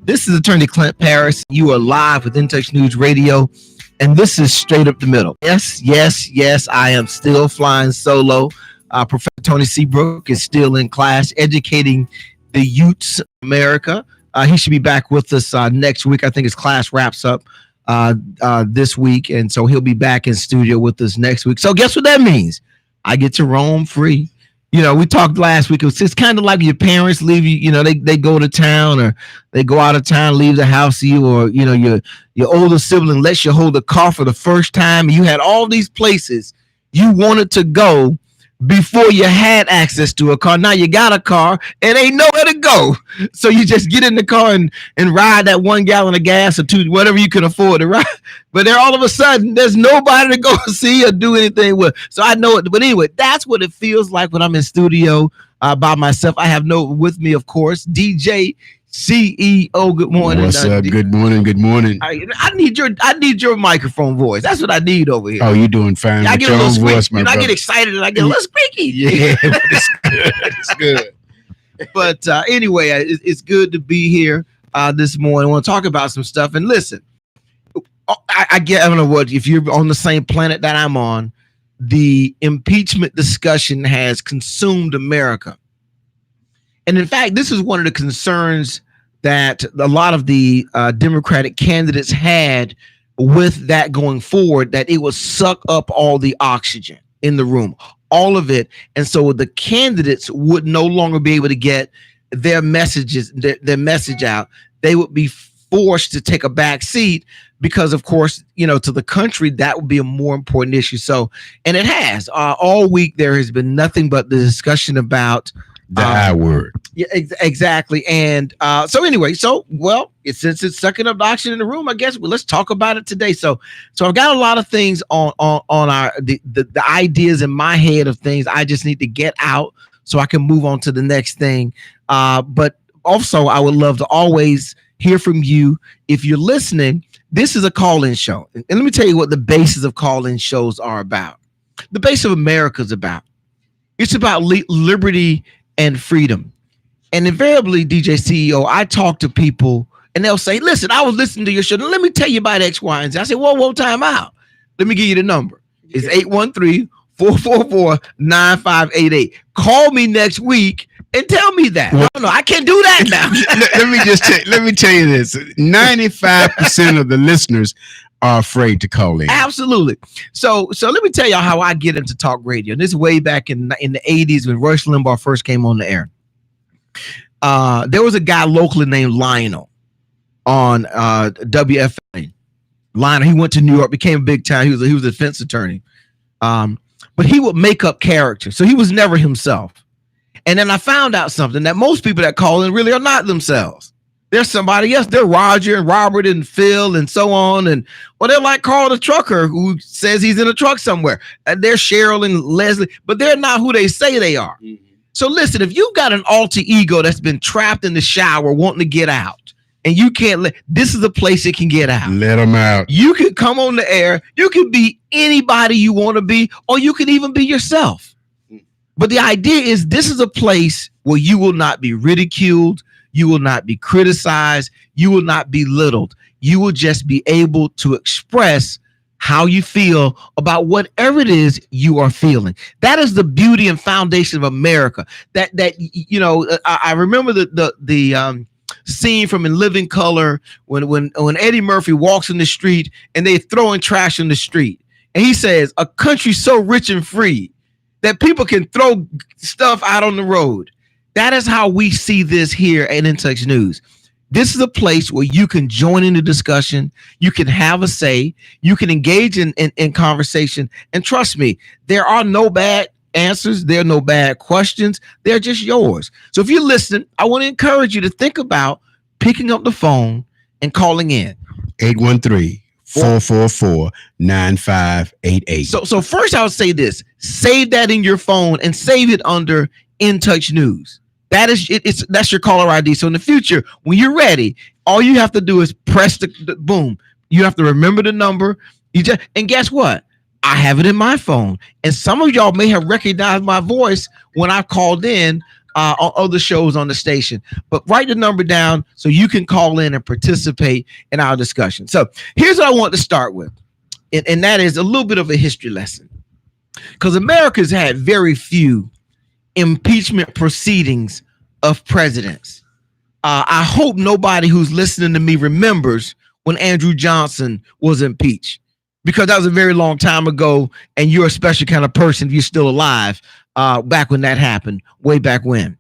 This is Attorney Clint Paris. You are live with In Touch News Radio, and this is Straight Up the Middle. Yes, yes, yes, I am still flying solo. Professor Tony Seabrook is still in class educating the youths of America. He should be back with us next week. I think his class wraps up this week, and so he'll be back in studio with us next week. So guess what that means? I get to roam free. You know, we talked last week. It's kind of like your parents leave you. You know, they go to town or they go out of town, leave the house to you, or you know, your older sibling lets you hold the car for the first time. You had all these places you wanted to go before you had access to a car. Now you got a car and ain't nowhere to go. So you just get in the car and ride that 1 gallon of gas or two, whatever you can afford to ride. But then all of a sudden, there's nobody to go see or do anything with. So I know it. But anyway, that's what it feels like when I'm in studio by myself. I have with me, of course, DJ CEO. Good morning. What's up? Good morning. Good morning. I need your microphone voice. That's what I need over here. Oh, you're doing fine. I get a little voice, my brother. I get excited and I get a little squeaky. Yeah, it's good. It's good. But anyway, it's good to be here this morning. I want to talk about some stuff. And listen, I don't know what, if you're on the same planet that I'm on, the impeachment discussion has consumed America. And in fact, this is one of the concerns that a lot of the Democratic candidates had with that going forward, that it would suck up all the oxygen in the room, all of it. And so the candidates would no longer be able to get their messages, their message out. They would be forced to take a back seat because, of course, you know, to the country, that would be a more important issue. So, and it has all week, there has been nothing but the discussion about the I word. Yeah, exactly. And so anyway, since it's sucking up the oxygen in the room, I guess let's talk about it today. So I've got a lot of things on the ideas in my head of things I just need to get out so I can move on to the next thing. But also, I would love to always hear from you. If you're listening, this is a call-in show. And let me tell you what the basis of call-in shows are about. The base of America is about. It's about liberty and freedom. And invariably, DJ CEO, I talk to people and they'll say, listen, I was listening to your show. Now, let me tell you about X, Y, and Z. I say, whoa, time out. Let me give you the number. It's 813-444-9588. Call me next week and tell me that. Well, no, I can't do that now. let me tell you this. 95% of the listeners are afraid to call in. Absolutely. So let me tell y'all how I get into talk radio. And this is way back in the 80s when Rush Limbaugh first came on the air. There was a guy locally named Lionel on WFA. Lionel, he went to New York, became a big time. He was a defense attorney. But he would make up characters. So he was never himself. And then I found out something, that most people that call in really are not themselves. There's somebody else. They're Roger and Robert and Phil and so on. And or they're like Carl the trucker who says he's in a truck somewhere. And they're Cheryl and Leslie, but they're not who they say they are. Mm-hmm. So listen, if you've got an alter ego that's been trapped in the shower wanting to get out, and you can't this is a place it can get out. Let them out. You can come on the air. You can be anybody you want to be, or you can even be yourself. But the idea is this is a place where you will not be ridiculed. You will not be criticized. You will not be belittled. You will just be able to express how you feel about whatever it is you are feeling. That is the beauty and foundation of America. That you know, I remember the scene from In Living Color when Eddie Murphy walks in the street and they're throwing trash in the street. And he says, a country so rich and free that people can throw stuff out on the road. That is how we see this here at In Touch News. This is a place where you can join in the discussion. You can have a say. You can engage in conversation. And trust me, there are no bad answers. There are no bad questions. They're just yours. So if you listen, I want to encourage you to think about picking up the phone and calling in. 813-444-9588. So first I would say this. Save that in your phone and save it under In Touch News. That is that's your caller ID. So in the future, when you're ready, all you have to do is press the boom. You have to remember the number. And guess what? I have it in my phone. And some of y'all may have recognized my voice when I called in on other shows on the station. But write the number down so you can call in and participate in our discussion. So here's what I want to start with, and that is a little bit of a history lesson, because America's had very few impeachment proceedings of presidents. I hope nobody who's listening to me remembers when Andrew Johnson was impeached, because that was a very long time ago, and you're a special kind of person if you're still alive back when that happened, way back when.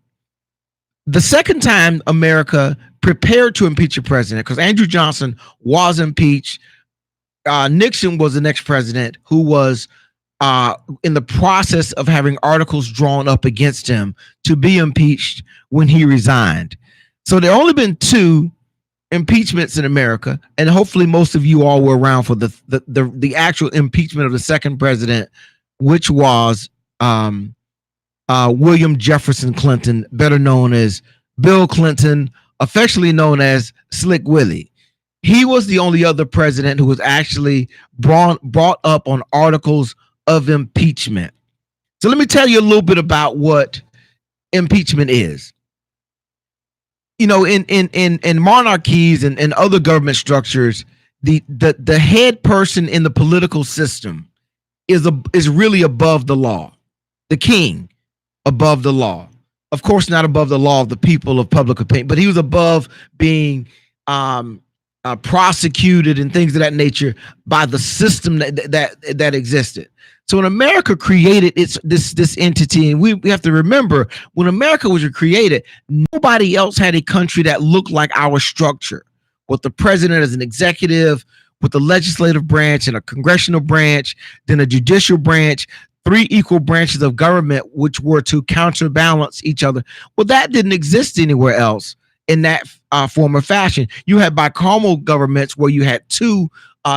The second time America prepared to impeach a president, because Andrew Johnson was impeached, Nixon was the next president who was in the process of having articles drawn up against him to be impeached when he resigned. So there only been two impeachments in America, and hopefully most of you all were around for the actual impeachment of the second president, which was William Jefferson Clinton, better known as Bill Clinton, affectionately known as Slick Willie. He was the only other president who was actually brought up on articles of impeachment. So let me tell you a little bit about what impeachment is. You know, in monarchies and other government structures, the head person in the political system is really above the law. The king above the law. Of course, not above the law of the people of public opinion, but he was above being prosecuted and things of that nature by the system that existed. So when America created this entity, and we have to remember, when America was created, nobody else had a country that looked like our structure, with the president as an executive, with the legislative branch and a congressional branch, then a judicial branch, three equal branches of government, which were to counterbalance each other. Well, that didn't exist anywhere else in that form or fashion. You had bicameral governments where you had two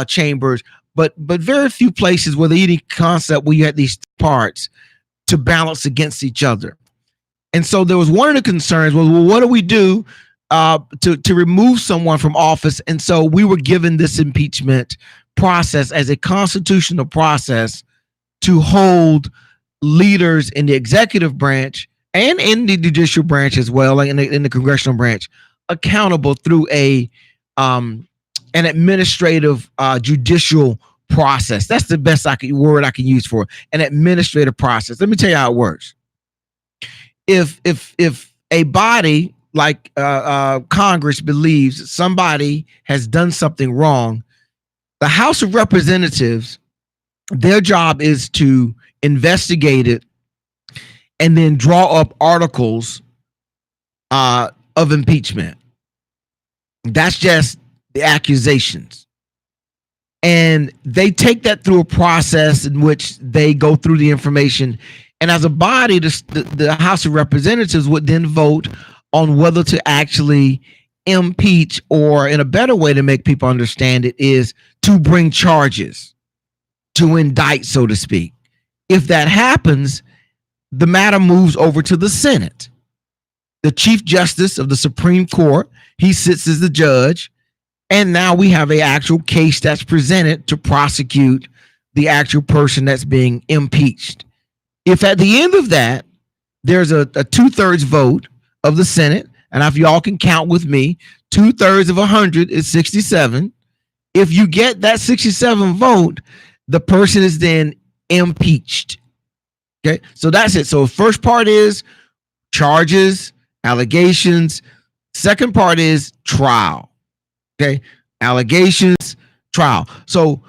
chambers, but very few places where the any concept where you had these parts to balance against each other. And so there was one of the concerns was, well, what do we do to remove someone from office? And so we were given this impeachment process as a constitutional process to hold leaders in the executive branch and in the judicial branch as well, like in the congressional branch, accountable through an administrative judicial process. That's the best word I can use for it, an administrative process. Let me tell you how it works. If a body like Congress believes somebody has done something wrong, the House of Representatives, their job is to investigate it and then draw up articles of impeachment. That's just the accusations. And they take that through a process in which they go through the information. And as a body, the House of Representatives would then vote on whether to actually impeach, or in a better way to make people understand it is to bring charges, to indict, so to speak. If that happens, the matter moves over to the Senate. The Chief Justice of the Supreme Court, he sits as the judge. And now we have an actual case that's presented to prosecute the actual person that's being impeached. If at the end of that, there's a 2/3 vote of the Senate, and if y'all can count with me, 2/3 of 100 is 67. If you get that 67 vote, the person is then impeached. Okay, so that's it. So first part is charges, allegations. Second part is trial. Okay, allegations, trial. So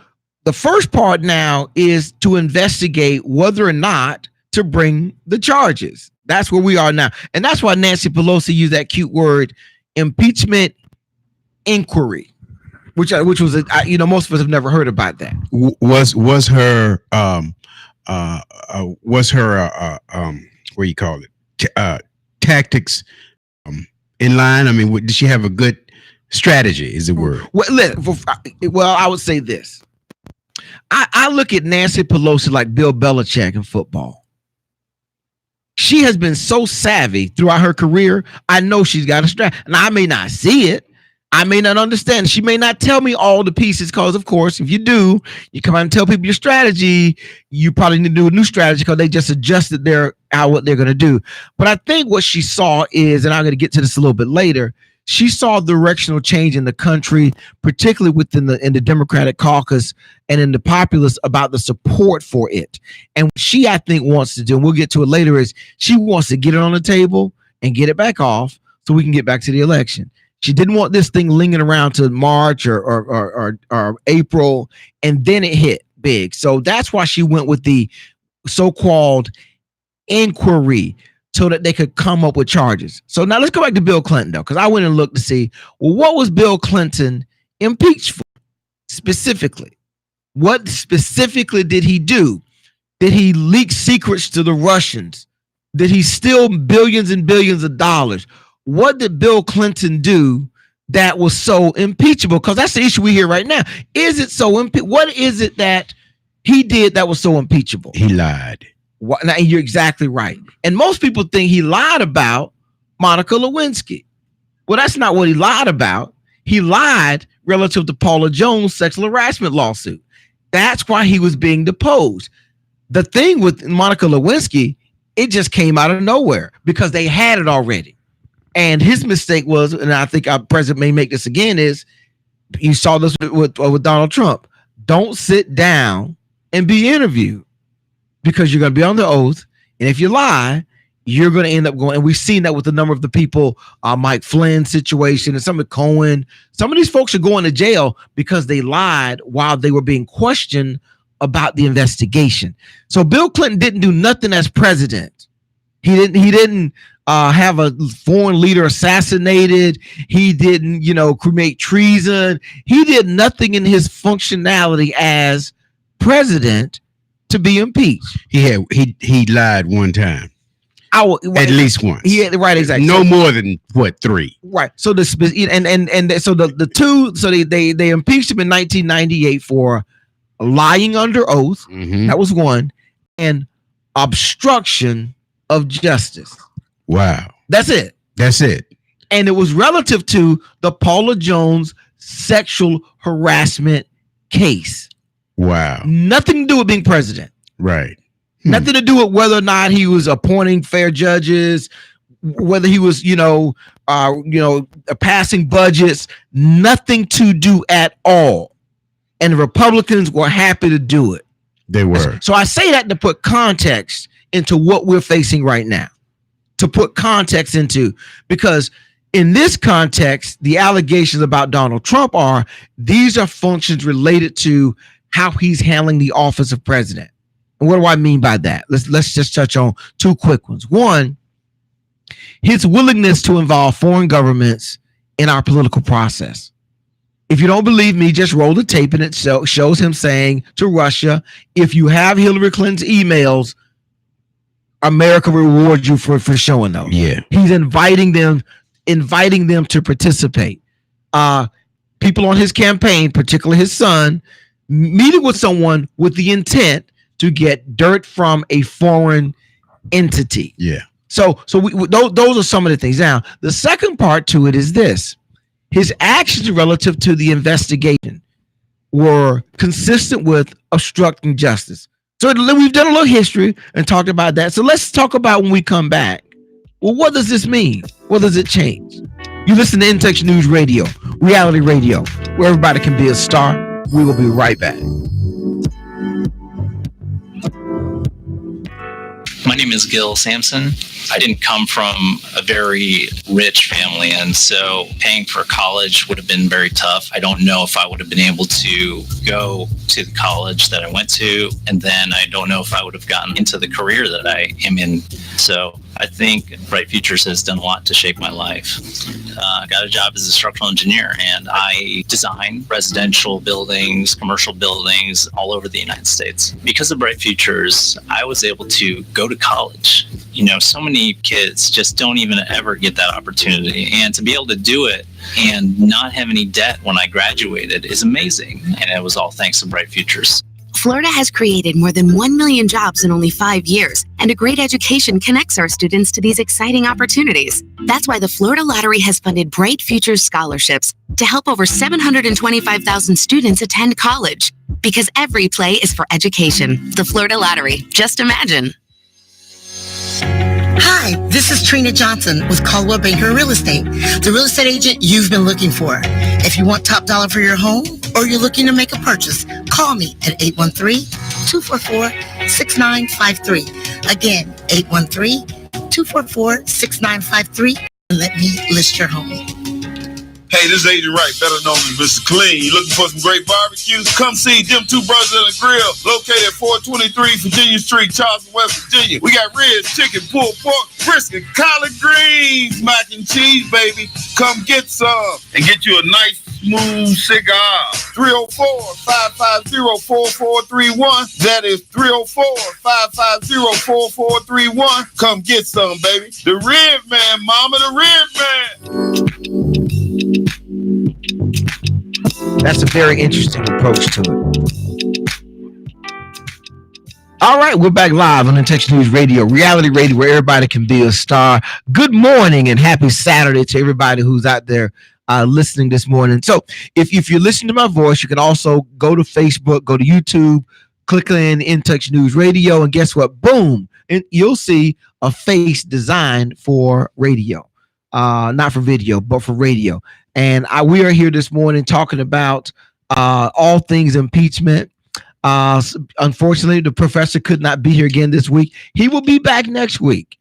the first part now is to investigate whether or not to bring the charges. That's where we are now. And that's why Nancy Pelosi used that cute word, impeachment inquiry, which was, most of us have never heard about that. Was her what do you call it? Tactics in line? I mean, did she have a good strategy, is the word? Well, I would say this. I look at Nancy Pelosi like Bill Belichick in football. She has been so savvy throughout her career. I know she's got a strategy. Now, I may not see it, I may not understand. She may not tell me all the pieces because, of course, if you do, you come out and tell people your strategy, you probably need to do a new strategy because they just adjusted what they're going to do. But I think what she saw is, and I'm going to get to this a little bit later, she saw directional change in the country, particularly in the Democratic caucus and in the populace about the support for it. And what she, I think, wants to do, and we'll get to it later, is she wants to get it on the table and get it back off so we can get back to the election. She didn't want this thing lingering around to March or April, and then it hit big. So that's why she went with the so-called inquiry so that they could come up with charges. So now let's go back to Bill Clinton, though, because I went and looked to see, well, what was Bill Clinton impeached for specifically? What specifically did he do? Did he leak secrets to the Russians? Did he steal billions and billions of dollars? What did Bill Clinton do that was so impeachable? Because that's the issue we hear right now. Is it so what is it that he did that was so impeachable? He lied. Now, you're exactly right. And most people think he lied about Monica Lewinsky. Well, that's not what he lied about. He lied relative to Paula Jones' sexual harassment lawsuit. That's why he was being deposed. The thing with Monica Lewinsky, it just came out of nowhere because they had it already. And his mistake was, and I think our president may make this again, is you saw this with Donald Trump. Don't sit down and be interviewed because you're going to be under oath. And if you lie, you're going to end up going. And we've seen that with a number of the people, Mike Flynn situation and some of Cohen. Some of these folks are going to jail because they lied while they were being questioned about the investigation. So Bill Clinton didn't do nothing as president. He didn't have a foreign leader assassinated. He didn't, commit treason. He did nothing in his functionality as president to be impeached. He lied one time. At least once. Yeah, right, exactly. No more than what, 3. Right. So so the two, so they impeached him in 1998 for lying under oath. Mm-hmm. That was one, and obstruction of justice. Wow. That's it. And it was relative to the Paula Jones sexual harassment case. Wow. Nothing to do with being president. Right. Nothing to do with whether or not he was appointing fair judges, whether he was, passing budgets. Nothing to do at all. And the Republicans were happy to do it. They were. So I say that to put context into what we're facing right now. To put context into, because in this context, the allegations about Donald Trump these are functions related to how he's handling the office of president. And what do I mean by that? Let's just touch on 2 quick ones. One, his willingness to involve foreign governments in our political process. If you don't believe me, just roll the tape, and it shows him saying to Russia, if you have Hillary Clinton's emails, America rewards you for showing those. Yeah. He's inviting them to participate. People on his campaign, particularly his son, meeting with someone with the intent to get dirt from a foreign entity. Yeah. So those are some of the things. Now, the second part to it is this. His actions relative to the investigation were consistent with obstructing justice. So we've done a little history and talked about that. So let's talk about when we come back. Well, what does this mean? What does it change? You listen to In-Touch News Radio, reality radio, where everybody can be a star. We will be right back. My name is Gil Sampson. I didn't come from a very rich family, and so paying for college would have been very tough. I don't know if I would have been able to go to the college that I went to, and then I don't know if I would have gotten into the career that I am in. So I think Bright Futures has done a lot to shape my life. I got a job as a structural engineer, and I design residential buildings, commercial buildings all over the United States. Because of Bright Futures, I was able to go to college. So many kids just don't even ever get that opportunity. And to be able to do it and not have any debt when I graduated is amazing. And it was all thanks to Bright Futures. Florida has created more than 1 million jobs in only 5 years, and a great education connects our students to these exciting opportunities. That's why the Florida Lottery has funded Bright Futures scholarships to help over 725,000 students attend college. Because every play is for education. The Florida Lottery. Just imagine. Hi, this is Trina Johnson with Caldwell Banker Real Estate, the real estate agent you've been looking for. If you want top dollar for your home or you're looking to make a purchase, call me at 813-244-6953. Again, 813-244-6953 and let me list your home. Hey, this is Agent Wright, better known as Mr. Clean. You looking for some great barbecue? Come see them two brothers at a grill located at 423 Virginia Street, Charleston, West Virginia. We got ribs, chicken, pulled pork, brisket, collard greens, mac and cheese, baby. Come get some and get you a nice, smooth cigar. 304-550-4431. That is 304-550-4431. Come get some, baby. The Rib Man, mama, the Rib Man. That's a very interesting approach to it. All right, we're back live on In-Touch News Radio, reality radio where everybody can be a star. Good morning and happy Saturday to everybody who's out there listening this morning. So if you're listening to my voice, you can also go to Facebook, go to YouTube, click in Touch News Radio, and guess what? Boom, and you'll see a face designed for radio. Not for video, but for radio. And we are here this morning talking about all things impeachment. Unfortunately, the professor could not be here again this week. He will be back next week.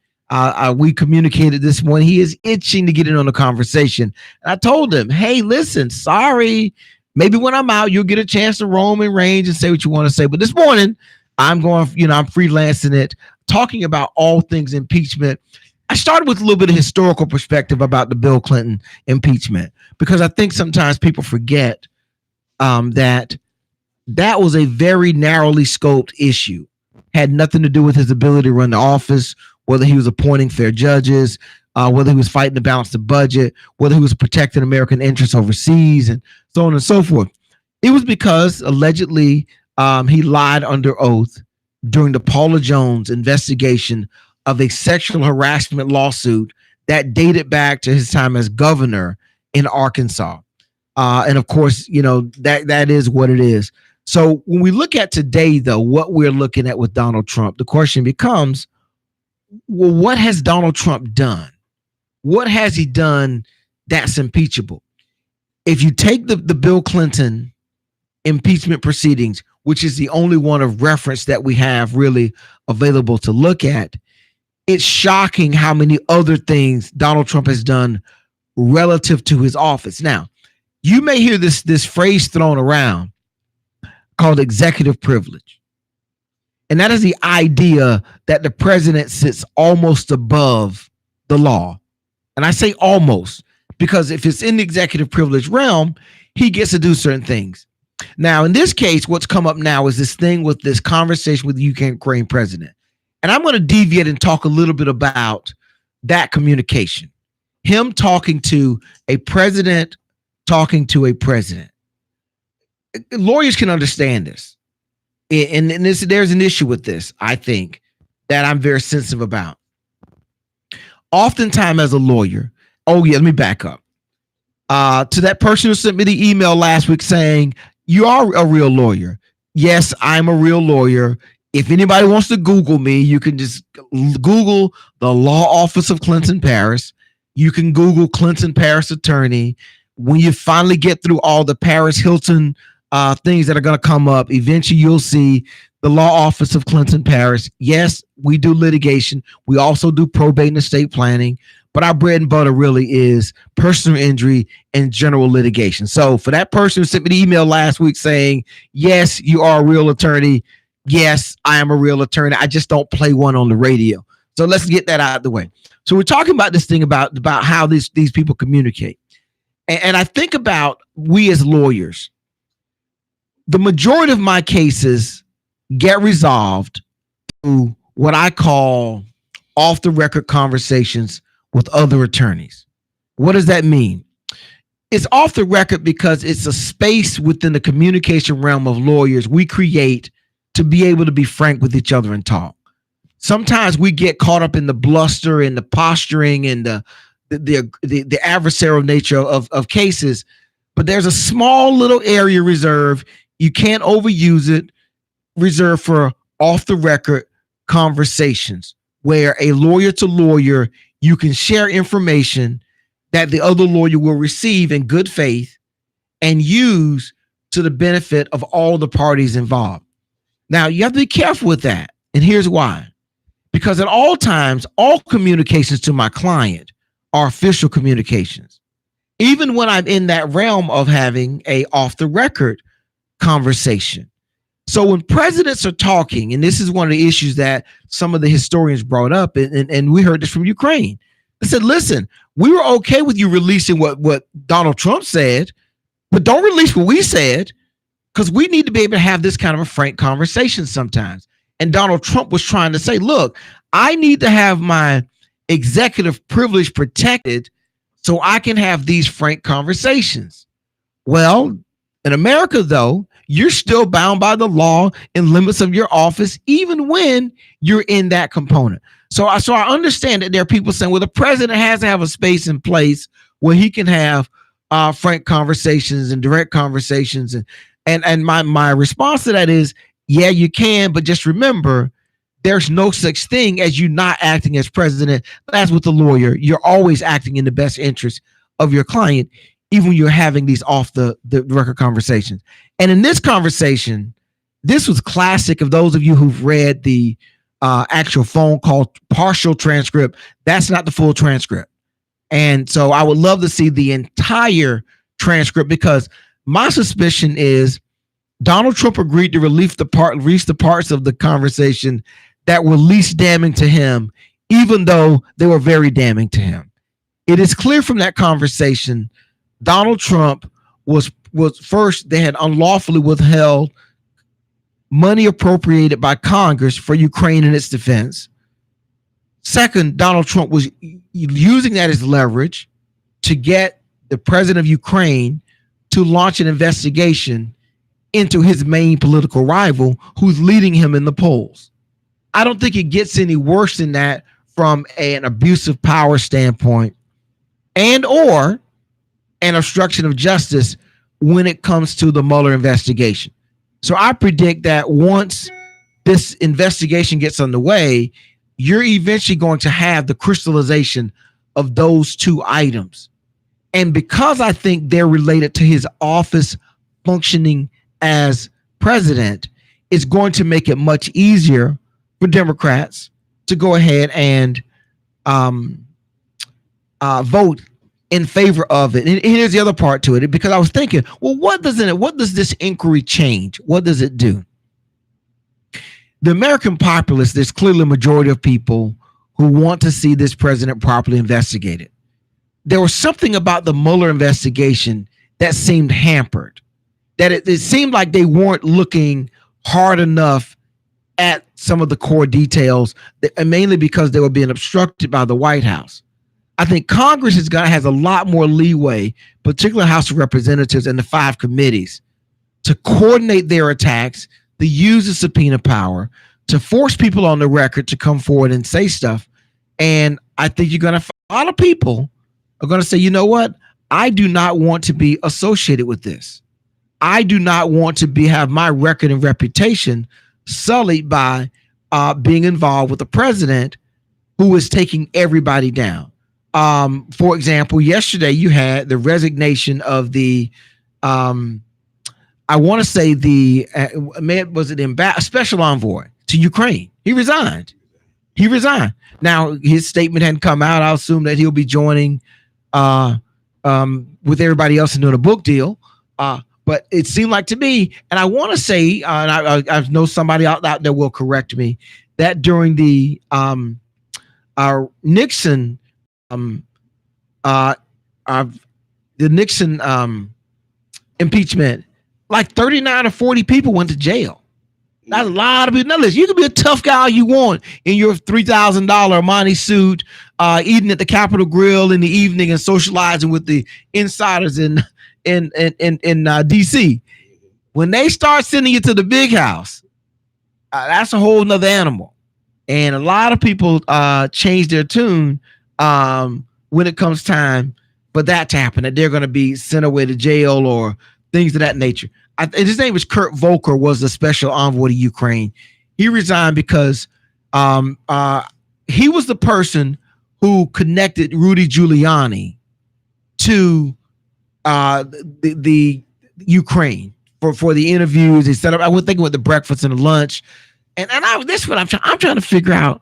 We communicated this morning. He is itching to get in on the conversation. And I told him, hey, listen, sorry. Maybe when I'm out, you'll get a chance to roam and range and say what you want to say. But this morning, I'm freelancing it, talking about all things impeachment. I started with a little bit of historical perspective about the Bill Clinton impeachment, because I think sometimes people forget that was a very narrowly scoped issue. Had nothing to do with his ability to run the office, whether he was appointing fair judges, whether he was fighting to balance the budget, whether he was protecting American interests overseas, and so on and so forth. It was because allegedly he lied under oath during the Paula Jones investigation of a sexual harassment lawsuit that dated back to his time as governor in Arkansas. And of course, that is what it is. So when we look at today, though, what we're looking at with Donald Trump, the question becomes, well, what has Donald Trump done? What has he done that's impeachable? If you take the Bill Clinton impeachment proceedings, which is the only one of reference that we have really available to look at, it's shocking how many other things Donald Trump has done relative to his office. Now, you may hear this phrase thrown around called executive privilege. And that is the idea that the president sits almost above the law. And I say almost, because if it's in the executive privilege realm, he gets to do certain things. Now, in this case, what's come up now is this thing with this conversation with the Ukraine president. And I'm going to deviate and talk a little bit about that communication. Him talking to a president, talking to a president. Lawyers can understand this. And there's an issue with this, I think, that I'm very sensitive about. Oftentimes as a lawyer, let me back up. To that person who sent me the email last week saying, you are a real lawyer. Yes, I'm a real lawyer. If anybody wants to Google me, you can just Google the law office of Clinton Paris. You can Google Clinton Paris attorney. When you finally get through all the Paris Hilton things that are going to come up, eventually you'll see the law office of Clinton Paris. Yes, we do litigation. We also do probate and estate planning, but our bread and butter really is personal injury and general litigation. So for that person who sent me the email last week saying, yes, you are a real attorney. Yes, I am a real attorney. I just don't play one on the radio. So let's get that out of the way. So we're talking about this thing about how these people communicate. And I think about we as lawyers, the majority of my cases get resolved through what I call off the record conversations with other attorneys. What does that mean? It's off the record because it's a space within the communication realm of lawyers we create to be able to be frank with each other and talk. Sometimes we get caught up in the bluster and the posturing and the adversarial nature of cases, but there's a small little area reserved. You can't overuse it, reserved for off the record conversations where a lawyer to lawyer, you can share information that the other lawyer will receive in good faith and use to the benefit of all the parties involved. Now, you have to be careful with that. And here's why. Because at all times, all communications to my client are official communications. Even when I'm in that realm of having a off the record conversation. So when presidents are talking, and this is one of the issues that some of the historians brought up, and we heard this from Ukraine. They said, listen, we were okay with you releasing what Donald Trump said, but don't release what we said, because we need to be able to have this kind of a frank conversation sometimes. And Donald Trump was trying to say, look, I need to have my executive privilege protected so I can have these frank conversations. Well, in America, though, you're still bound by the law and limits of your office, even when you're in that component. So I understand that there are people saying, well, the president has to have a space in place where he can have frank conversations and direct conversations. And my response to that is, yeah, you can, but just remember, there's no such thing as you not acting as president. As with the lawyer, you're always acting in the best interest of your client, even when you're having these off the record conversations. And in this conversation, this was classic of those of you who've read the actual phone call partial transcript. That's not the full transcript. And so I would love to see the entire transcript, because my suspicion is Donald Trump agreed to release the parts of the conversation that were least damning to him, even though they were very damning to him. It is clear from that conversation, Donald Trump was first, they had unlawfully withheld money appropriated by Congress for Ukraine and its defense. Second, Donald Trump was using that as leverage to get the president of Ukraine to launch an investigation into his main political rival, who's leading him in the polls. I don't think it gets any worse than that from an abusive power standpoint and or an obstruction of justice when it comes to the Mueller investigation. So I predict that once this investigation gets underway, you're eventually going to have the crystallization of those two items. And because I think they're related to his office functioning as president, it's going to make it much easier for Democrats to go ahead and vote in favor of it. And here's the other part to it, because I was thinking, well, what does this inquiry change? What does it do? The American populace, there's clearly a majority of people who want to see this president properly investigated. There was something about the Mueller investigation that seemed hampered, that it seemed like they weren't looking hard enough at some of the core details, and mainly because they were being obstructed by the White House. I think Congress has a lot more leeway, particularly House of Representatives and the 5 committees, to coordinate their attacks, to use the subpoena power, to force people on the record to come forward and say stuff. And I think you're going to, a lot of people are going to say, you know what? I do not want to be associated with this. I do not want to have my record and reputation sullied by being involved with a president who is taking everybody down. For example, yesterday you had the resignation of the, I want to say special envoy to Ukraine. He resigned. Now his statement hadn't come out. I'll assume that he'll be joining with everybody else and doing a book deal. But it seemed like to me, and I want to say, and I know somebody out there will correct me, that during the Nixon impeachment, like 39 or 40 people went to jail. That's a lot of people. Now listen, you can be a tough guy all you want in your $3,000 Armani suit, eating at the Capitol Grill in the evening and socializing with the insiders in DC. When they start sending you to the big house that's a whole nother animal. And a lot of people change their tune when it comes time for that to happen, that they're going to be sent away to jail or things of that nature. His name was Kurt Volker, was the special envoy to Ukraine. He resigned because he was the person who connected Rudy Giuliani to the Ukraine for the interviews. He set up, I was thinking with the breakfast and the lunch. And this is what I'm trying to figure out.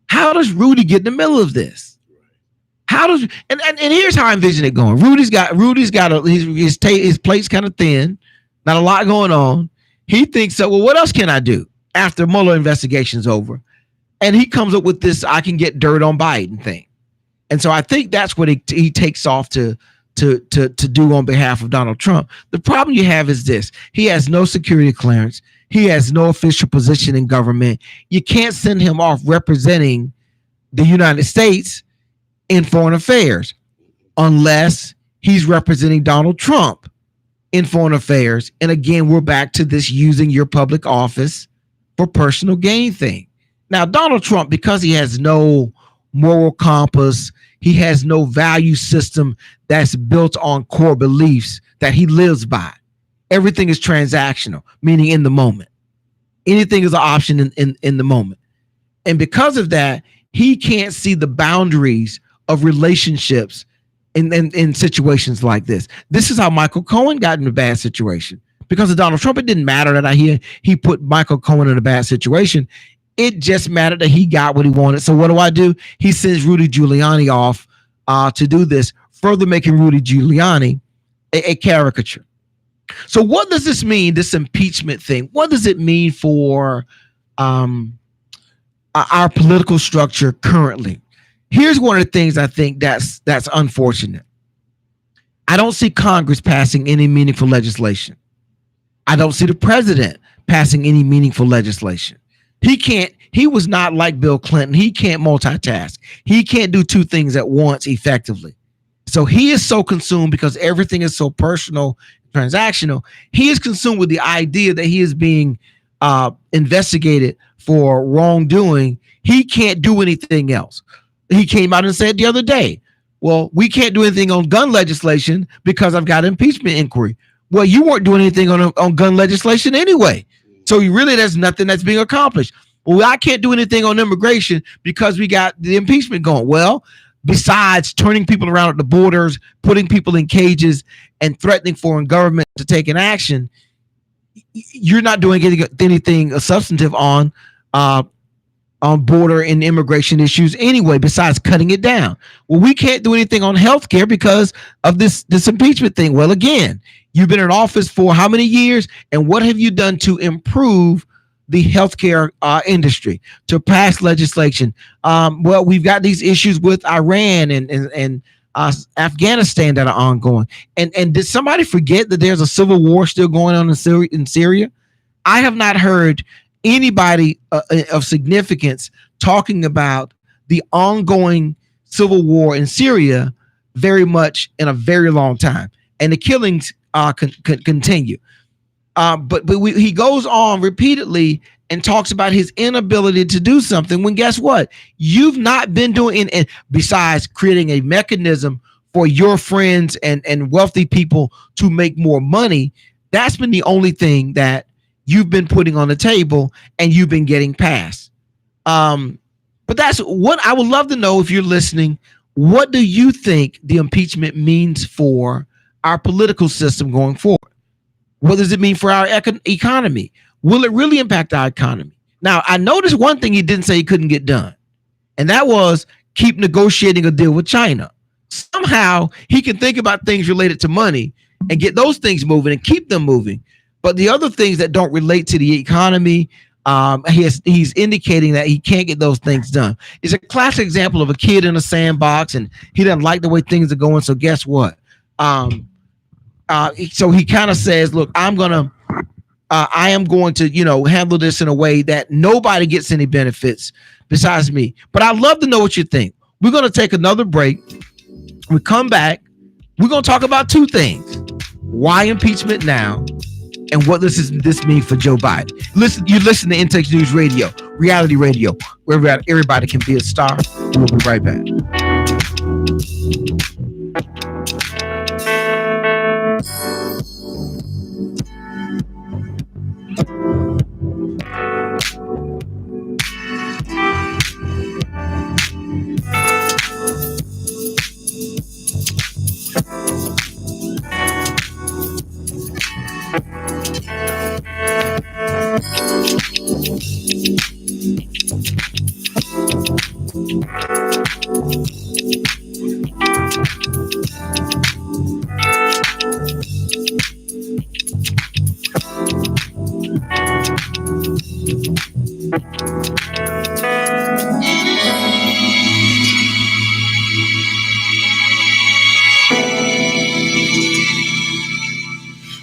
How does Rudy get in the middle of this? How does and here's how I envision it going. Rudy's got his plate's kind of thin, not a lot going on. He thinks, so well, what else can I do after Mueller investigation's over? And he comes up with this I can get dirt on Biden thing. And so I think that's what he takes off to do on behalf of Donald Trump. The problem you have is this: he has no security clearance. He has no official position in government. You can't send him off representing the United States in foreign affairs unless he's representing Donald Trump in foreign affairs. And again, we're back to this using your public office for personal gain thing. Now, Donald Trump, because he has no moral compass, he has no value system that's built on core beliefs that he lives by. Everything is transactional, meaning in the moment. Anything is an option in the moment. And because of that, he can't see the boundaries of relationships in situations like this. This is how Michael Cohen got in a bad situation. Because of Donald Trump, it didn't matter that he put Michael Cohen in a bad situation. It just mattered that he got what he wanted. So what do? He sends Rudy Giuliani off to do this, further making Rudy Giuliani a caricature. So what does this mean, this impeachment thing? What does it mean for our political structure currently? Here's one of the things I think that's unfortunate. I don't see Congress passing any meaningful legislation. I don't see the president passing any meaningful legislation. He was not like Bill Clinton. He can't multitask. He can't do two things at once effectively. So he is so consumed because everything is so personal, transactional. He is consumed with the idea that he is being investigated for wrongdoing. He can't do anything else. He came out and said the other day, well, we can't do anything on gun legislation because I've got impeachment inquiry. Well, you weren't doing anything on gun legislation anyway. So there's nothing that's being accomplished. Well, I can't do anything on immigration because we got the impeachment going. Well, besides turning people around at the borders, putting people in cages, and threatening foreign government to take an action, you're not doing anything substantive on border and immigration issues anyway, besides cutting it down. Well, we can't do anything on healthcare because of this impeachment thing. Well, again, you've been in office for how many years, and what have you done to improve the healthcare industry, to pass legislation? Well, we've got these issues with Iran and Afghanistan that are ongoing. And did somebody forget that there's a civil war still going on in Syria? I have not heard anybody of significance talking about the ongoing civil war in Syria very much in a very long time. And the killings continue. But he goes on repeatedly and talks about his inability to do something when guess what? You've not been doing, and besides creating a mechanism for your friends and wealthy people to make more money, that's been the only thing that you've been putting on the table and you've been getting passed. But that's what I would love to know if you're listening. What do you think the impeachment means for our political system going forward? What does it mean for our economy? Will it really impact our economy? Now, I noticed one thing he didn't say he couldn't get done, and that was keep negotiating a deal with China. Somehow he can think about things related to money and get those things moving and keep them moving. But the other things that don't relate to the economy, he's indicating that he can't get those things done. It's a classic example of a kid in a sandbox, and he doesn't like the way things are going. So guess what? So he kind of says, look, I am going to, handle this in a way that nobody gets any benefits besides me. But I'd love to know what you think. We're going to take another break. We come back. We're going to talk about two things. Why impeachment now? and what this mean for Joe Biden. You listen to Intouch News Radio, reality radio, where everybody can be a star. We'll be right back.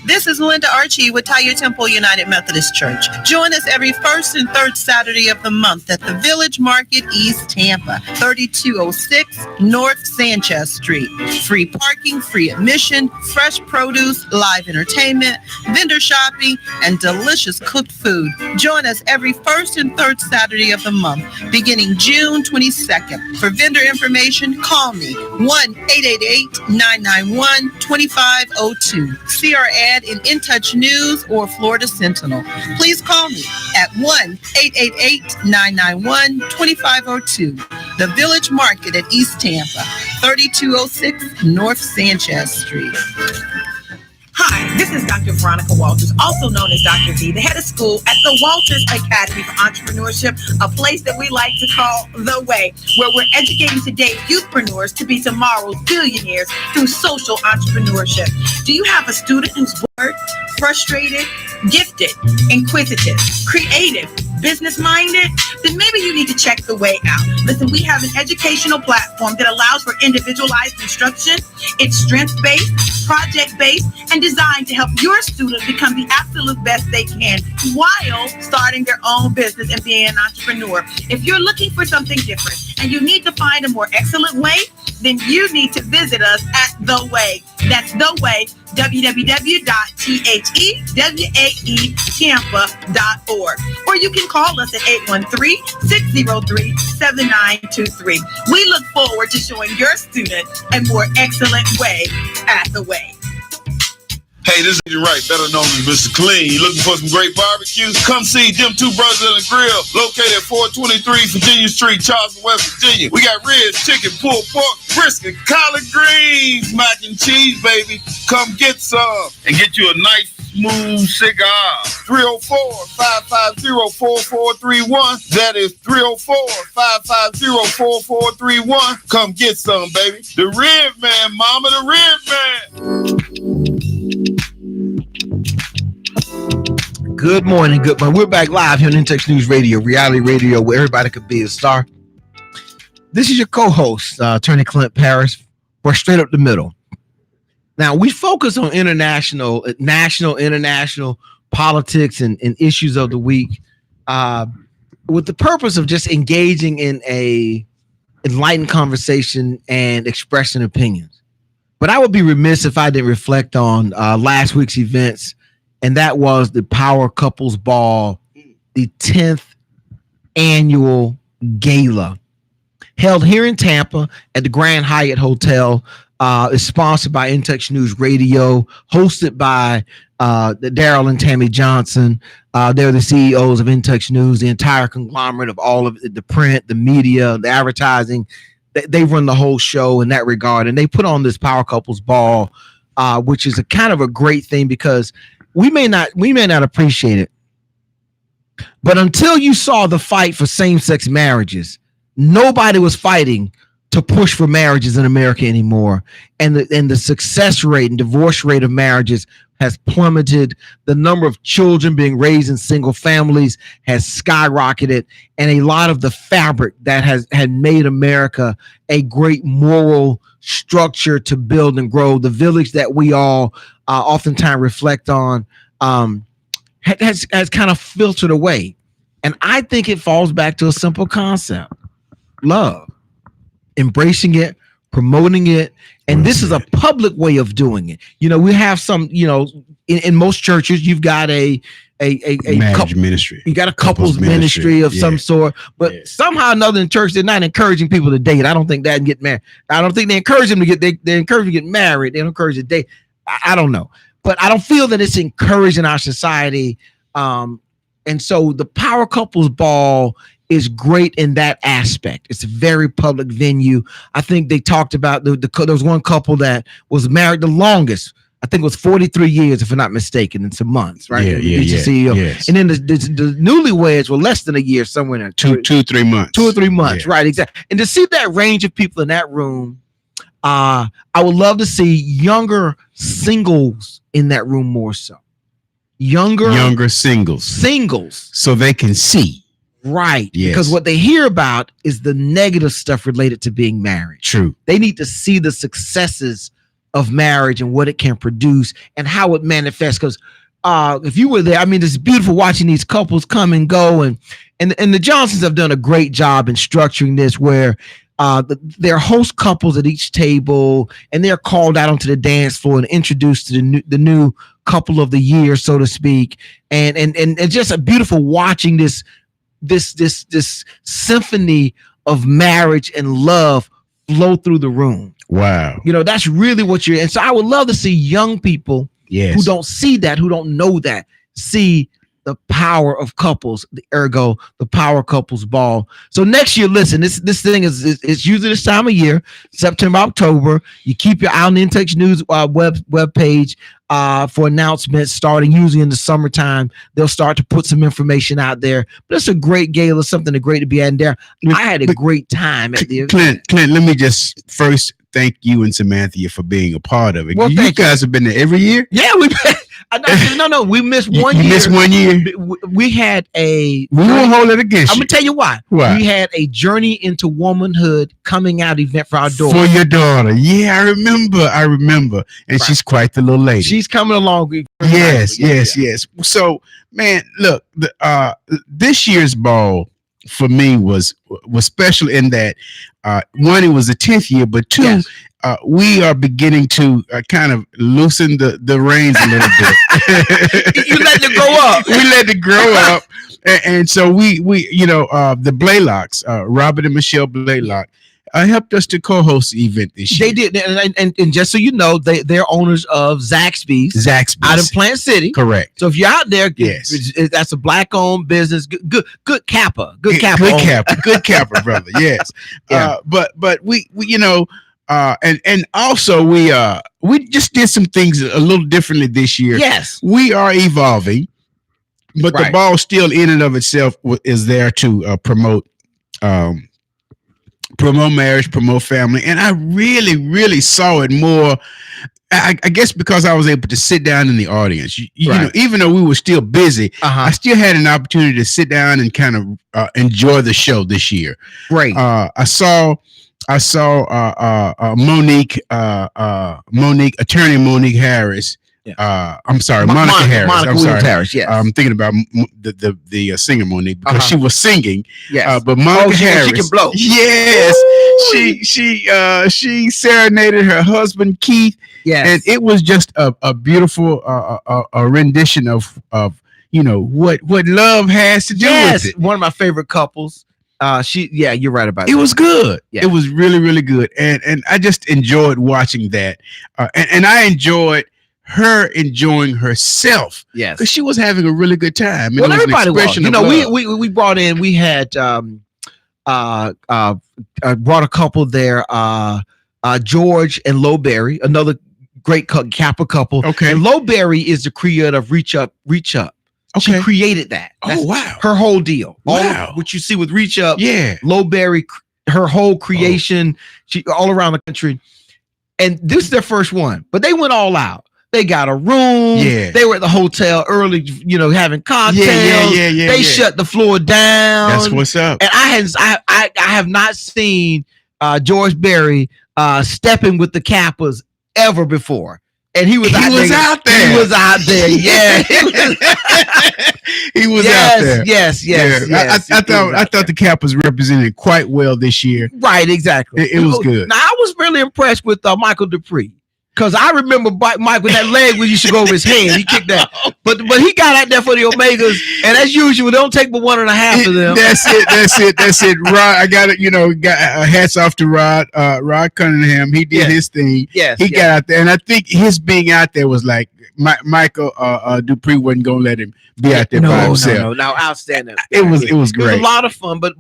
This is Linda Archie with Taya Temple United Methodist Church. Join us every first and third Saturday of the month at the Village Market, East Tampa, 3206 North Sanchez Street. Free parking, free admission, fresh produce, live entertainment, vendor shopping, and delicious cooked food. Join us every first and third Saturday of the month, beginning June 22nd. For vendor information, call me 1-888-991-2502. See our ad in InTouch News or Florida Sentinel. Please call me at 1-888-991-2502. The Village Market at East Tampa, 3206 North Sanchez Street. Hi, this is Dr. Veronica Walters, also known as Dr. V, the head of school at the Walters Academy for Entrepreneurship, a place that we like to call The Way, where we're educating today's youthpreneurs to be tomorrow's billionaires through social entrepreneurship. Do you have a student who's bored, frustrated, gifted, inquisitive, creative, business-minded? Then maybe you need to check The Way out. Listen, we have an educational platform that allows for individualized instruction. It's strength-based, project-based, and designed to help your students become the absolute best they can while starting their own business and being an entrepreneur. If you're looking for something different and you need to find a more excellent way, then you need to visit us at The Way. That's The Way, www.thewaetampa.org. Or you can call us at 813-603-7923. We look forward to showing your student a more excellent way at The Way. Hey, this is Agent Wright, better known as Mr. Clean. You looking for some great barbecue? Come see them two brothers in the grill, located at 423 Virginia Street, Charleston, West Virginia. We got ribs, chicken, pulled pork, brisket, collard greens, mac and cheese, baby. Come get some and get you a nice, smooth cigar. 304-550-4431. That is 304-550-4431. Come get some, baby. The Rib Man, mama, the Rib Man. Good morning. We're back live here on InTouch News Radio, reality radio, where everybody could be a star. This is your co-host, Attorney Clint Paris, for Straight Up the Middle. Now, we focus on national, international politics and issues of the week with the purpose of just engaging in a enlightened conversation and expressing opinions. But I would be remiss if I didn't reflect on last week's events, and that was the Power Couples Ball, the 10th annual gala, held here in Tampa at the Grand Hyatt Hotel. Is sponsored by InTouch News Radio, hosted by Daryl and Tammy Johnson. They're the CEOs of InTouch News, the entire conglomerate of all of the print, the media, the advertising. They run the whole show in that regard, and they put on this Power Couples Ball, which is a kind of a great thing because we may not appreciate it, but until you saw the fight for same-sex marriages, nobody was fighting to push for marriages in America anymore, and the success rate and divorce rate of marriages has plummeted. The number of children being raised in single families has skyrocketed, and a lot of the fabric that had made America a great moral structure to build and grow, the village that we all oftentimes reflect on, has kind of filtered away. And I think it falls back to a simple concept: love. Embracing it, promoting it, and this is a public way of doing it. You know, we have some, in most churches, you've got a marriage ministry. You got a couples ministry of some sort, but somehow or another in church, they're not encouraging people to date. I don't think that and get married. I don't think they encourage them to get, they encourage them to get married. They don't encourage to date. I don't know, but I don't feel that it's encouraged in our society. And so the Power Couples Ball is great in that aspect. It's a very public venue. I think they talked about there was one couple that was married the longest. I think it was 43 years, if I'm not mistaken, in some months, right? Yes. And then the newlyweds were less than a year, somewhere in there. 2 or 3 months. 2 or 3 months, right? Exactly. And to see that range of people in that room, I would love to see younger singles in that room more so. Younger singles. So they can see. Right. Yes. Because what they hear about is the negative stuff related to being married. True. They need to see the successes of marriage and what it can produce and how it manifests. Because if you were there, I mean, it's beautiful watching these couples come and go, and the Johnsons have done a great job in structuring this, where they're host couples at each table, and they're called out onto the dance floor and introduced to the new couple of the year, so to speak, and just a beautiful watching this symphony of marriage and love flow through the room. Wow. That's really what and so I would love to see young people who don't see that, who don't know that, see the power of couples, ergo the Power Couples Ball. So next year, listen, this thing is it's usually this time of year, September, October. You keep your eye on the In Touch News web page for announcements starting usually in the summertime. They'll start to put some information out there. But it's a great gala, something great to be at there. I had a great time at the event. Clint, let me just first thank you and Samantha for being a part of it. Well, you guys have been there every year? Yeah, no, we missed one year. You missed 1 year? We had we won't hold it against you. I'm going to tell you why. We had a Journey into Womanhood coming out event for our daughter. For your daughter. Yeah, I remember. And she's quite the little lady. She's coming along. Yes. So, man, look, this year's ball for me was special in that, one, it was the 10th year, but two, we are beginning to kind of loosen the reins a little bit. You let it grow up. We let it grow up. And so we the Blaylocks, Robert and Michelle Blaylock, helped us to co-host the event this year. They did, and just so you know, they're owners of Zaxby's out in Plant City. Correct. So if you're out there, that's a black-owned business. Good Kappa, good Kappa, brother. Yes. But we and also we just did some things a little differently this year. Yes, we are evolving, but the ball still in and of itself is there to promote marriage, promote family. And I really, really saw it more, I guess, because I was able to sit down in the audience. You know, even though we were still busy, I still had an opportunity to sit down and kind of enjoy the show this year. Great. I saw Monique, attorney Monique Harris. I'm sorry, Monica Harris. Monica Harris. Yes. I'm thinking about the singer Monique because she was singing. Yes. But Monica Harris, she can blow. Yes. She serenaded her husband Keith. Yes. And it was just a beautiful a rendition of what love has to do with it. One of my favorite couples. You're right about it. It was good. Yeah. It was really, really good. And I just enjoyed watching that. And I enjoyed her enjoying herself. Yes. Because she was having a really good time. Well, everybody was. We brought in, we had brought a couple there, George and Lowberry, another great Kappa couple. Okay. And Lowberry is the creator of Reach Up. Okay. She created that. That's wow. Her whole deal. Wow. All what you see with Reach Up. Yeah. Lowberry, her whole creation, she all around the country. And this is their first one, but they went all out. They got a room. Yeah. They were at the hotel early, having cocktails. Yeah. They shut the floor down. That's what's up. And I have not seen George Berry stepping with the Kappas ever before. And he was out there. He was out there. Yeah. He was out there. Yes. I thought the Kappas represented quite well this year. Right, exactly. It was good. Now I was really impressed with Michael Dupree. Because I remember Mike with that leg when you should go over his head. He kicked that. But he got out there for the Omegas. And as usual, don't take but 1.5 of them. That's it. Rod, I got it. Got hats off to Rod. Rod Cunningham. He did his thing. Yes. He got out there. And I think his being out there was like, Michael Dupree wasn't going to let him be out there by himself. No, outstanding. It was great. It was a lot of fun. But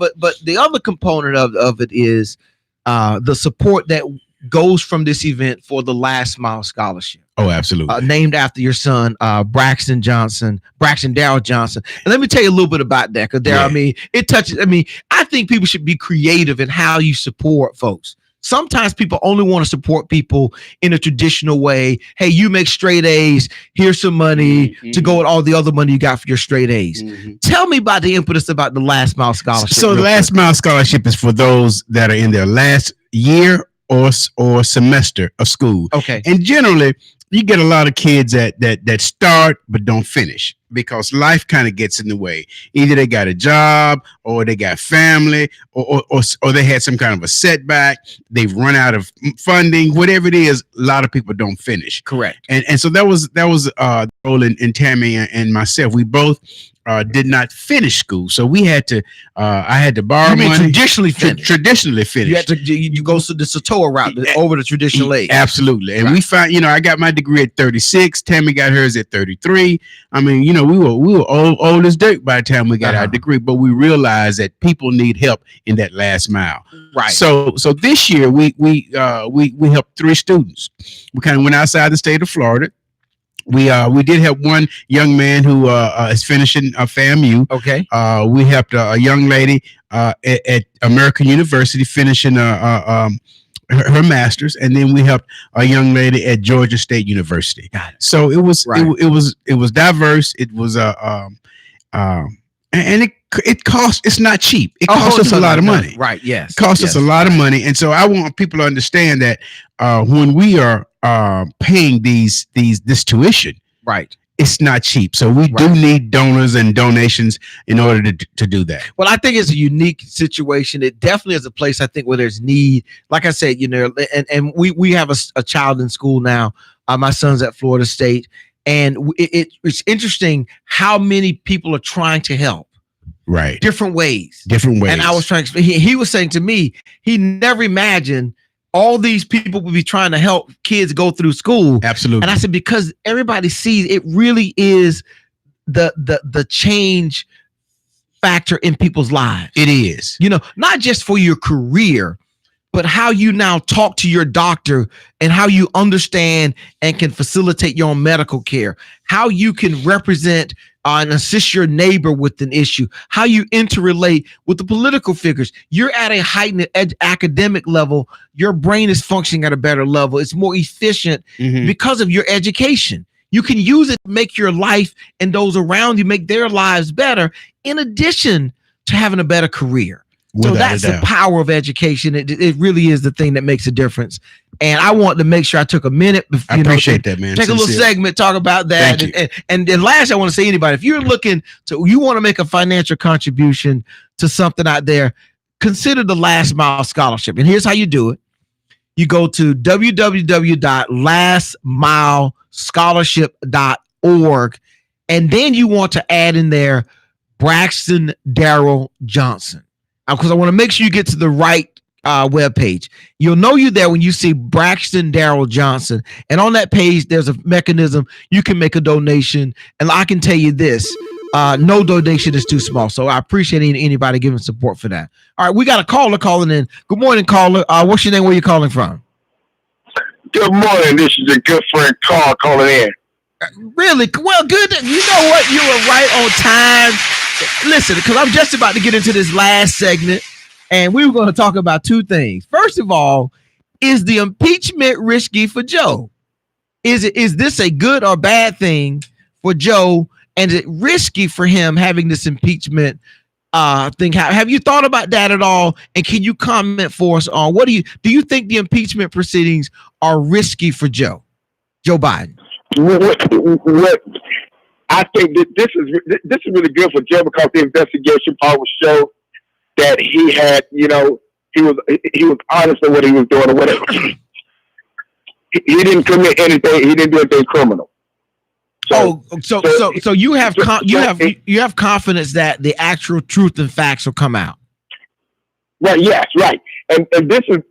the other component of it is the support that goes from this event for the Last Mile Scholarship. Oh, absolutely. Named after your son, Braxton Darrell Johnson. And let me tell you a little bit about that. Because it touches, I think people should be creative in how you support folks. Sometimes people only want to support people in a traditional way. Hey, you make straight A's. Here's some money to go with all the other money you got for your straight A's. Tell me about the impetus about the Last Mile Scholarship. So the Last Mile Scholarship is for those that are in their last year or semester of school. Okay. And generally, you get a lot of kids that start but don't finish because life kind of gets in the way. Either they got a job or they got family or they had some kind of a setback. They've run out of funding, whatever it is. A lot of people don't finish. Correct. And so that was the role in Tammy and myself. We both did not finish school, so we had to. I had to borrow money. Traditionally finished. Traditionally finished. You had to. You go to the SATOA route over the traditional age. Absolutely, and we found. I got my degree at 36. Tammy got hers at 33. We were old as dirt by the time we got our degree, but we realized that people need help in that last mile. Right. So this year we helped 3 students. We kind of went outside the state of Florida. We did have one young man who is finishing FAMU. Okay. We helped a young lady at American University finishing her master's, and then we helped a young lady at Georgia State University. Got it. So it was it was diverse. It was and it costs. It's not cheap. It costs us a lot of money. Right. Yes. It costs us a lot of money, and so I want people to understand that when we are paying this tuition, right, it's not cheap. So we do need donors and donations in order to do that. Well, I think it's a unique situation. It definitely is a place, I think, where there's need. Like I said, and we have a child in school now. My son's at Florida State, and it's interesting how many people are trying to help. Right. Different ways. And I was trying to explain. He was saying to me, he never imagined all these people would be trying to help kids go through school. Absolutely. And I said, because everybody sees it really is the change factor in people's lives. It is. Not just for your career, but how you now talk to your doctor and how you understand and can facilitate your own medical care, how you can represent and assist your neighbor with an issue, how you interrelate with the political figures. You're at a heightened academic level. Your brain is functioning at a better level. It's more efficient because of your education. You can use it to make your life and those around you make their lives better, in addition to having a better career. So that's the power of education. It really is the thing that makes a difference. And I want to make sure I took a minute. I appreciate that, man. Take a little segment, talk about that. And then last, I want to say, anybody, if you're looking you want to make a financial contribution to something out there, consider the Last Mile Scholarship. And here's how you do it. You go to www.lastmilescholarship.org. And then you want to add in there Braxton Darrell Johnson. Because I want to make sure you get to the right webpage. You'll know you're there when you see Braxton Darrell Johnson. And on that page, there's a mechanism. You can make a donation. And I can tell you this, no donation is too small. So I appreciate anybody giving support for that. All right, we got a caller calling in. Good morning, caller. What's your name? Where you calling from? Good morning. This is a good friend Carl calling in. Really? Well, good. You know what? You were right on time. Listen, because I'm just about to get into this last segment, and we were going to talk about 2 things. First of all, is the impeachment risky for Joe? Is this a good or bad thing for Joe? And is it risky for him having this impeachment thing? Have you thought about that at all? And can you comment for us on do you think the impeachment proceedings are risky for Joe Biden? What I think that this is really good for Joe, because the investigation part will show that he had, he was honest in what he was doing or whatever. he didn't commit anything. He didn't do anything criminal. So you have you have confidence that the actual truth and facts will come out. Right. Yes. Right. And this was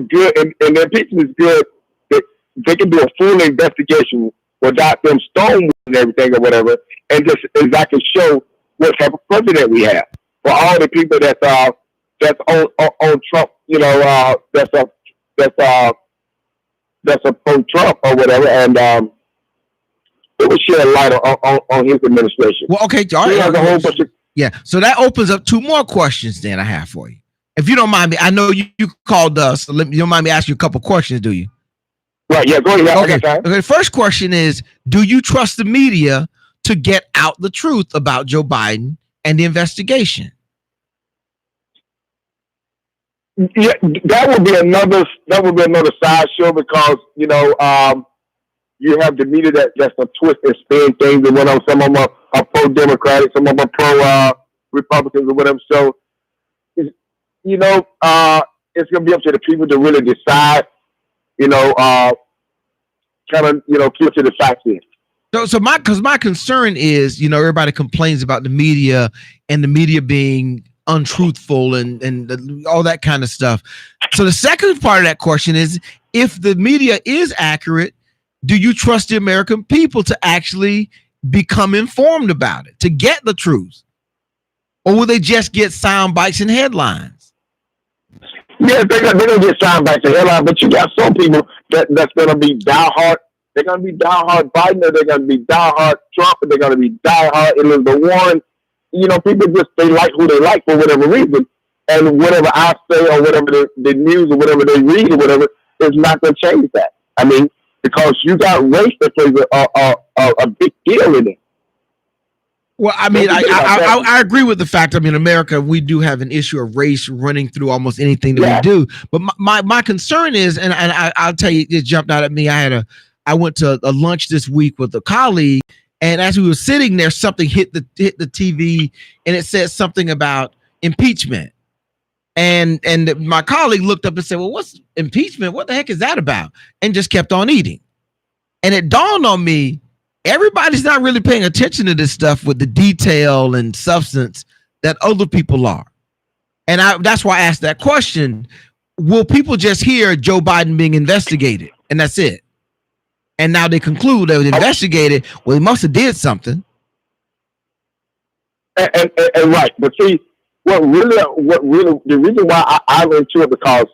good. And the impeachment is good. That they can do a full investigation without them stonewalling and everything or whatever, and just as I can show what type of president we have for all the people that's on Trump. You know, that's on Trump or whatever, and it will shed a light on his administration. Well, okay, all right. A whole bunch of, yeah. So that opens up two more questions. Then I have for you, if you don't mind me. I know you called us. So you don't mind me asking you a couple questions, do you? Right. Yeah. Go ahead. Okay. The first question is: do you trust the media to get out the truth about Joe Biden and the investigation? Yeah, that would be another sideshow because you know you have the media that's a twist and spin things and whatever. Some of them are pro-democratic, some of them are pro-Republicans or whatever. So you know it's gonna be up to the people to really decide. You know, kind of keep to the facts here. So my concern is, you know, everybody complains about the media and the media being untruthful and all that kind of stuff. So the second part of that question is, if the media is accurate, do you trust the American people to actually become informed about it, to get the truth? Or will they just get sound bites and headlines? Yeah, they're gonna get sound bites and headlines, but you got some people that's gonna be diehard. They're going to be diehard Biden, or they're going to be diehard Trump, or they're going to be diehard Elizabeth Warren. You know, people they like who they like for whatever reason. And whatever I say or whatever the news or whatever they read or whatever is not going to change that. I mean, because you got race that plays a big deal in it. Well, I mean, I agree with the fact. I mean, America, we do have an issue of race running through almost anything that we do. But my concern is, and I'll tell you, it jumped out at me. I went to a lunch this week with a colleague, and as we were sitting there, something hit the TV, and it said something about impeachment. And my colleague looked up and said, "Well, what's impeachment? What the heck is that about?" And just kept on eating. And it dawned on me, everybody's not really paying attention to this stuff with the detail and substance that other people are. And that's why I asked that question. Will people just hear Joe Biden being investigated, and that's it? And now they conclude they investigated. Well, he must have did something. And right, but see, what really, the reason why I went to it, because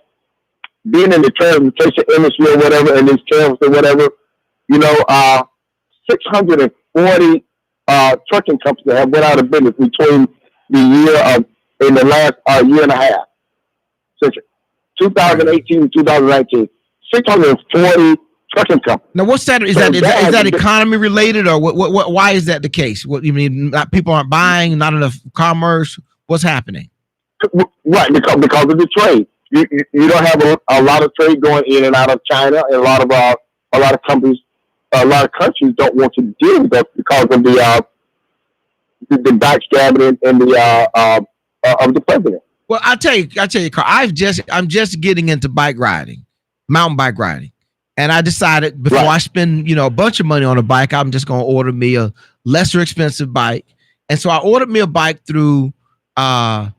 being in the transportation industry or whatever, and these tariffs or whatever, you know, 640 trucking companies have went out of business between in the last year and a half, since 2018 and 2019. 640 trucking company. Now, what's that? Is that economy related, or what? Why is that the case? What you mean? People aren't buying, not enough commerce. What's happening? Right, because of the trade. You don't have a lot of trade going in and out of China, and a lot of companies, a lot of countries don't want to deal with that because of the backstabbing and of the president. Well, I tell you, Carl. I'm just getting into mountain bike riding. And I decided before I spend, a bunch of money on a bike, I'm just going to order me a lesser expensive bike. And so I ordered me a bike through Walmart,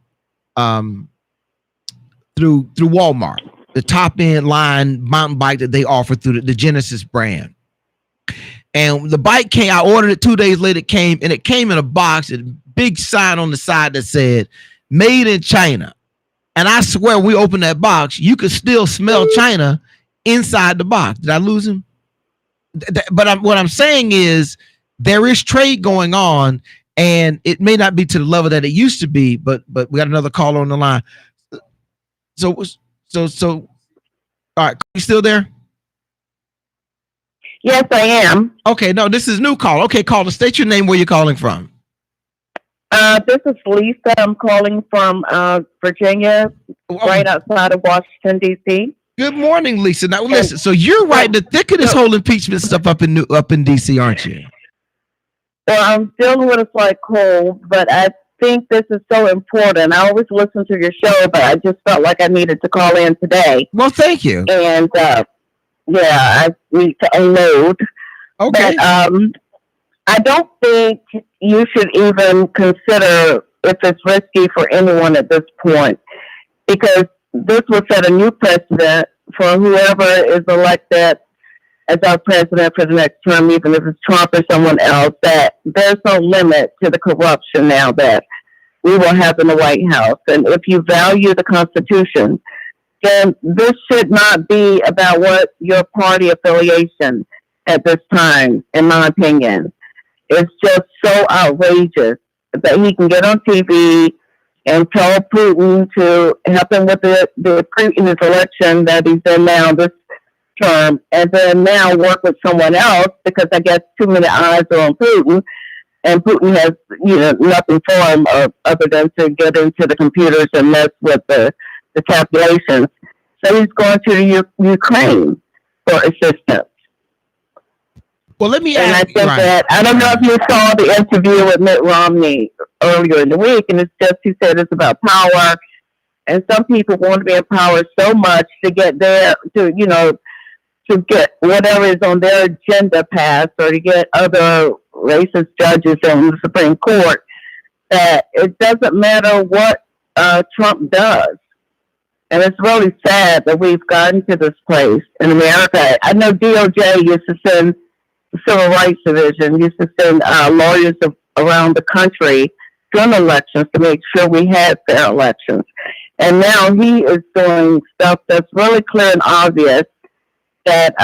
the top end line mountain bike that they offer through the Genesis brand. And the bike came, I ordered it 2 days later, it came in a box, and a big sign on the side that said made in China. And I swear, we opened that box, you could still smell China inside the box. Did I lose him? But what I'm saying is there is trade going on, and it may not be to the level that it used to be, but we got another caller on the line. So all right, you still there? Yes, I am. Okay, no, this is new call. Okay, caller, state your name, where you're calling from. This is Lisa. I'm calling from Virginia, right outside of Washington, D.C. Good morning, Lisa. Now listen, so you're right in the thick of this whole impeachment stuff up in DC, aren't you? Well, I'm dealing with a slight cold, but I think this is so important. I always listen to your show, but I just felt like I needed to call in today. Well, thank you. And I need to unload. Okay. But I don't think you should even consider if it's risky for anyone at this point, because this will set a new precedent for whoever is elected as our president for the next term, even if it's Trump or someone else, that there's no limit to the corruption now that we will have in the White House. And if you value the Constitution, then this should not be about what your party affiliation at this time, in my opinion. It's just so outrageous that he can get on TV and tell Putin to help him with the previous election that he's in now this term, and then now work with someone else because I guess too many eyes are on Putin, and Putin has nothing for him other than to get into the computers and mess with the calculations. So he's going to Ukraine for assistance. Well, let me and ask. I think that I don't know if you saw the interview with Mitt Romney earlier in the week, and it's just he said it's about power, and some people want to be in power so much to get there to get whatever is on their agenda passed, or to get other racist judges on the Supreme Court, that it doesn't matter what Trump does. And it's really sad that we've gotten to this place in America. I know DOJ used to send the Civil Rights Division, used to send lawyers around the country during elections to make sure we had fair elections. And now he is doing stuff that's really clear and obvious that,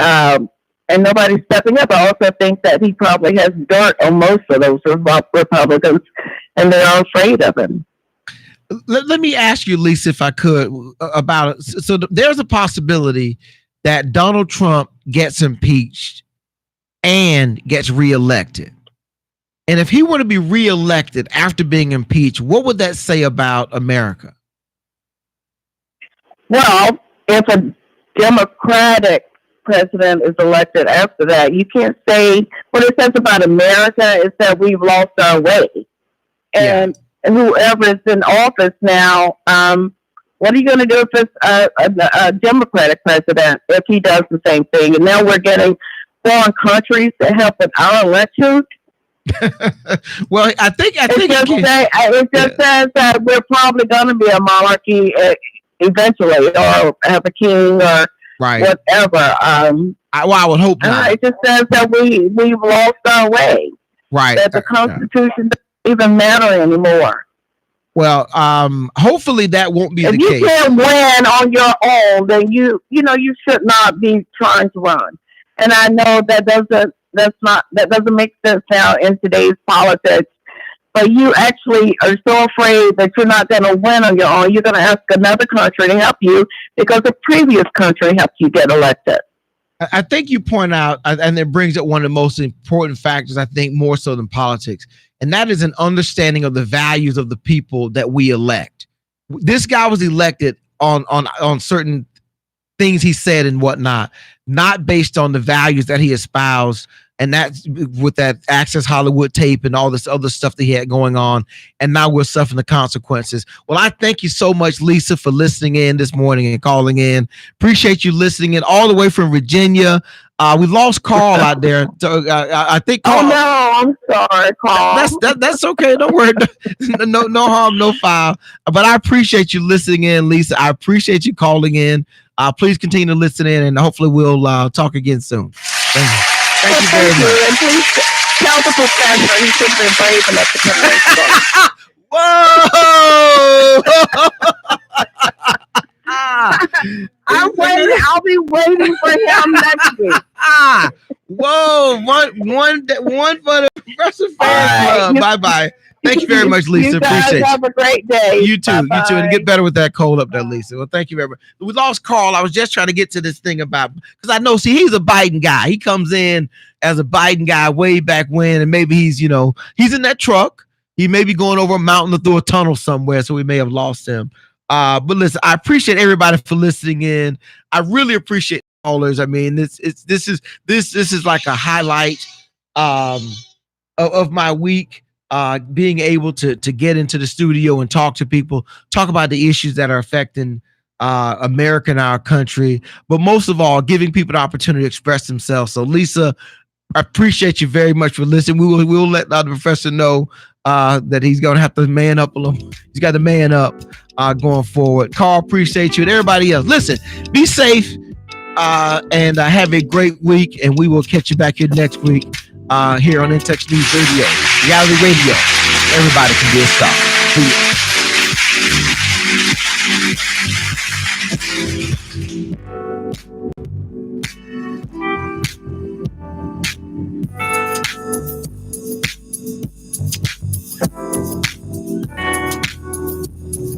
and nobody's stepping up. I also think that he probably has dirt on most of those Republicans, and they're afraid of him. Let me ask you, Lisa, if I could, about it. So there's a possibility that Donald Trump gets impeached and gets reelected. And if he were to be reelected after being impeached, what would that say about America? Well, if a Democratic president is elected after that, you can't say what it says about America is that we've lost our way. And whoever is in office now, what are you going to do if it's a Democratic president if he does the same thing? And now we're getting foreign countries to help with our elections. Well, I think it just says that we're probably going to be a monarchy eventually, or have a king, or whatever. I would hope not. It just says that we've lost our way. Right. That the Constitution doesn't even matter anymore. Well, hopefully that won't be the case. If you can't win on your own, then you should not be trying to run. And I know that doesn't make sense now in today's politics. But you actually are so afraid that you're not going to win on your own. You're going to ask another country to help you because the previous country helped you get elected. I think you point out, and it brings up one of the most important factors, I think, more so than politics, and that is an understanding of the values of the people that we elect. This guy was elected on certain things he said and whatnot, not based on the values that he espoused. And that's with that Access Hollywood tape and all this other stuff that he had going on. And now we're suffering the consequences. Well, I thank you so much, Lisa, for listening in this morning and calling in. Appreciate you listening in all the way from Virginia. We lost Carl out there. So, I think Carl. Oh, no, I'm sorry, Carl. That's okay. Don't worry. No harm, no foul. But I appreciate you listening in, Lisa. I appreciate you calling in. Please continue to listen in, and hopefully we'll talk again soon. Thank you. Thank you very much. And please tell the professor he should have been brave enough to come in. Whoa! I'm waiting. I'll be waiting for him next week. Whoa! One for the Progressive Fan Club. Bye. Thank you very much, Lisa. You guys appreciate have a great day. You too. Bye-bye. You too. And get better with that cold up there, Lisa. Well, thank you very much. We lost Carl. I was just trying to get to this thing about, because I know, he's a Biden guy. He comes in as a Biden guy way back when, and maybe he's in that truck. He may be going over a mountain or through a tunnel somewhere, so we may have lost him. But listen, I appreciate everybody for listening in. I really appreciate callers. I mean, this is like a highlight of my week. Being able to get into the studio and talk to people, talk about the issues that are affecting America and our country, but most of all, giving people the opportunity to express themselves. So, Lisa, I appreciate you very much for listening. We will let the professor know that he's going to have to man up a little. He's got to man up going forward. Carl, appreciate you, and everybody else. Listen, be safe and have a great week, and we will catch you back here next week here on In Touch News Radio, reality radio. Everybody can be a star. See you.